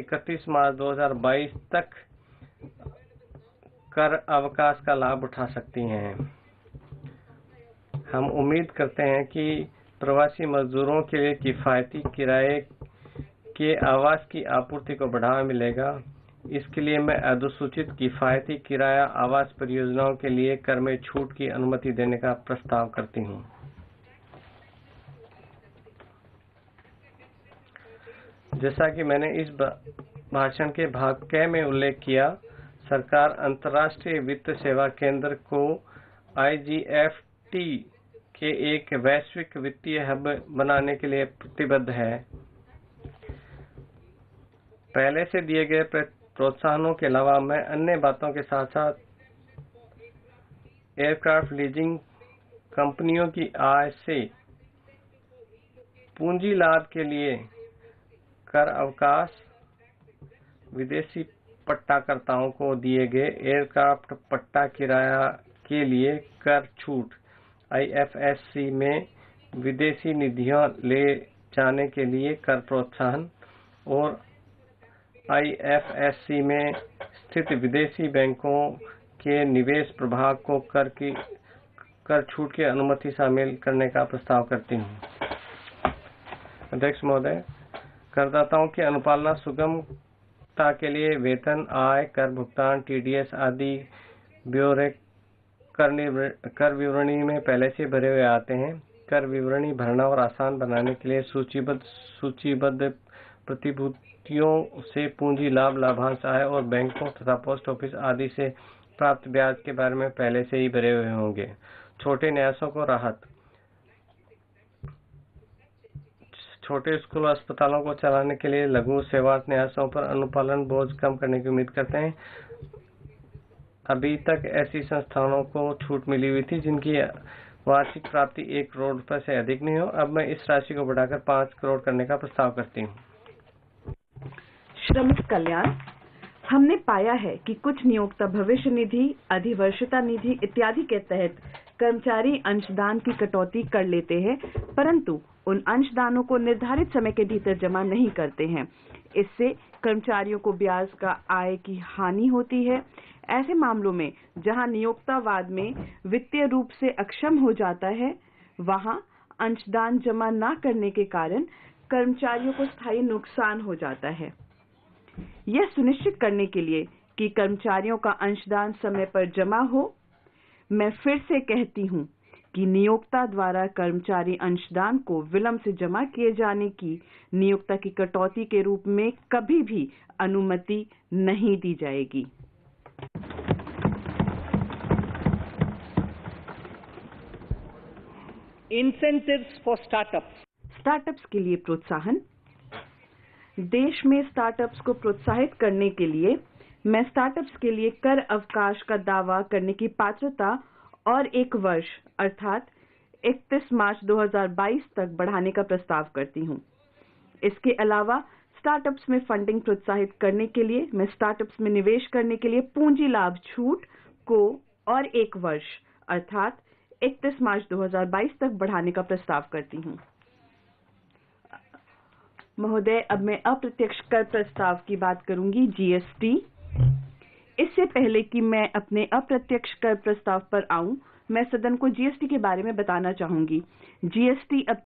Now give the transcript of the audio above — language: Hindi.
31 मार्च 2022 तक कर अवकाश का लाभ उठा सकती हैं। हम उम्मीद करते हैं कि प्रवासी मजदूरों के लिए किफायती किराए के आवास की आपूर्ति को बढ़ावा मिलेगा। इसके लिए मैं अधिसूचित किफायती किराया आवास परियोजनाओं के लिए कर में छूट की अनुमति देने का प्रस्ताव करती हूँ। जैसा कि मैंने इस भाषण के भाग क में उल्लेख किया, सरकार अंतर्राष्ट्रीय वित्त सेवा केंद्र को IGFT के एक वैश्विक वित्तीय हब बनाने के लिए प्रतिबद्ध है। पहले से दिए गए प्रोत्साहनों के अलावा मैं अन्य बातों के साथ साथ एयरक्राफ्ट लीजिंग कंपनियों की आय से पूंजी लाभ के लिए कर अवकाश, विदेशी पट्टाकर्ताओं को दिए गए एयरक्राफ्ट पट्टा किराया के लिए कर छूट, IFSC में विदेशी निधियां ले जाने के लिए कर प्रोत्साहन और IFSC में स्थित विदेशी बैंकों के निवेश प्रभाग को कर छूट की अनुमति शामिल करने का प्रस्ताव करती हूँ। अध्यक्ष महोदय, करदाताओं की अनुपालना सुगमता के लिए वेतन, आय, कर भुगतान, TDS आदि ब्यौरे कर विवरणी में पहले से भरे हुए आते हैं। कर विवरणी भरना और आसान बनाने के लिए सूचीबद्ध प्रतिभूतियों से पूंजी लाभ, लाभांश, आय और बैंकों तथा पोस्ट ऑफिस आदि से प्राप्त ब्याज के बारे में पहले से ही भरे हुए होंगे। छोटे न्यासों को राहत, छोटे स्कूल और अस्पतालों को चलाने के लिए लघु सेवार्थ न्यासों पर अनुपालन बोझ कम करने की उम्मीद करते हैं। अभी तक ऐसी संस्थानों को छूट मिली हुई थी जिनकी वार्षिक प्राप्ति 1 करोड़ रुपए से अधिक नहीं हो। अब मैं इस राशि को बढ़ाकर 5 करोड़ करने का प्रस्ताव करती हूँ। श्रमिक कल्याण। हमने पाया है कि कुछ नियोक्ता भविष्य निधि, अधिवर्षता निधि इत्यादि के तहत कर्मचारी अंशदान की कटौती कर लेते हैं, परंतु उन अंशदानों को निर्धारित समय के भीतर जमा नहीं करते हैं। इससे कर्मचारियों को ब्याज का आय की हानि होती है। ऐसे मामलों में जहां नियोक्तावाद में वित्तीय रूप से अक्षम हो जाता है, वहां अंशदान जमा न करने के कारण कर्मचारियों को स्थायी नुकसान हो जाता है। यह सुनिश्चित करने के लिए कि कर्मचारियों का अंशदान समय पर जमा हो, मैं फिर से कहती हूं कि नियोक्ता द्वारा कर्मचारी अंशदान को विलंब से जमा किए जाने की नियोक्ता की कटौती के रूप में कभी भी अनुमति नहीं दी जाएगी। Incentives for startups. स्टार्टअप्स के लिए प्रोत्साहन। देश में स्टार्टअप्स को प्रोत्साहित करने के लिए मैं स्टार्टअप्स के लिए कर अवकाश का दावा करने की पात्रता और 1 वर्ष अर्थात 31 मार्च 2022 तक बढ़ाने का प्रस्ताव करती हूं। इसके अलावा स्टार्टअप्स में फंडिंग प्रोत्साहित करने के लिए मैं स्टार्टअप्स में निवेश करने के लिए पूंजी लाभ छूट को और 1 वर्ष अर्थात 31 मार्च 2022 तक बढ़ाने का प्रस्ताव करती हूं। महोदय, अब मैं अप्रत्यक्ष कर प्रस्ताव की बात करूंगी, GST। इससे पहले कि मैं अपने अप्रत्यक्ष कर प्रस्ताव पर आऊं, मैं सदन को GST के बारे में बताना चाहूंगी। GST अब